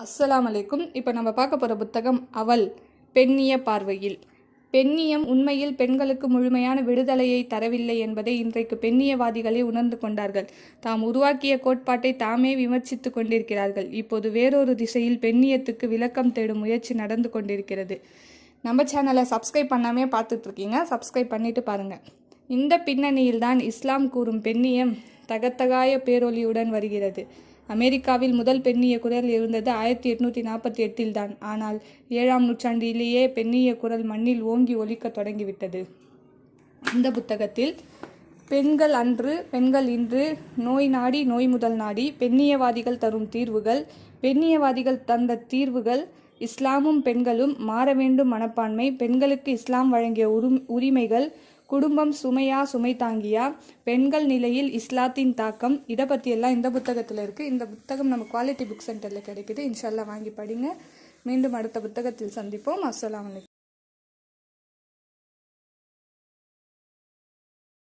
அஸ்ஸலாம் அலைக்கும். இப்போ நம்ம பார்க்க போகிற புத்தகம் அவள் பெண்ணிய பார்வையில். பெண்ணியம் உண்மையில் பெண்களுக்கு முழுமையான விடுதலையை தரவில்லை என்பதை இன்றைக்கு பெண்ணியவாதிகளே உணர்ந்து கொண்டார்கள். தாம் உருவாக்கிய கோட்பாட்டை தாமே விமர்சித்து கொண்டிருக்கிறார்கள். இப்போது வேறொரு திசையில் பெண்ணியத்துக்கு விளக்கம் தேடும் முயற்சி நடந்து கொண்டிருக்கிறது. நம்ம சேனலை சப்ஸ்கிரைப் பண்ணாமே பார்த்துட்ருக்கீங்க, சப்ஸ்கிரைப் பண்ணிட்டு பாருங்கள். இந்த பின்னணியில்தான் இஸ்லாம் கூறும் பெண்ணியம் தகத்தகாய பேரொலியுடன் வருகிறது. அமெரிக்காவில் முதல் பெண்ணிய குரல் இருந்தது 1848 தான். ஆனால் 7ஆம் நூற்றாண்டிலேயே பெண்ணிய குரல் மண்ணில் ஓங்கி ஒலிக்க தொடங்கிவிட்டது. இந்த புத்தகத்தில் பெண்கள் அன்று, பெண்கள் இன்று, நோய் நாடி, நோய் முதல் நாடி, பெண்ணியவாதிகள் தரும் தீர்வுகள், பெண்ணியவாதிகள் தந்த தீர்வுகள், இஸ்லாமும் பெண்களும் மாற வேண்டும் மனப்பான்மை, பெண்களுக்கு இஸ்லாம் வழங்கிய உரிமைகள், குடும்பம் சுமையா சுமை தாங்கியா, பெண்கள் நிலையில் இஸ்லாத்தின் தாக்கம், இதை பற்றியெல்லாம் இந்த புத்தகத்தில் இருக்குது. இந்த புத்தகம் நம்ம குவாலிட்டி புக் சென்டரில் கிடைக்குது. இன்ஷால்லா வாங்கி படிங்க. மீண்டும் அடுத்த புத்தகத்தில் சந்திப்போம். அஸ்ஸலாமு அலைக்கும்.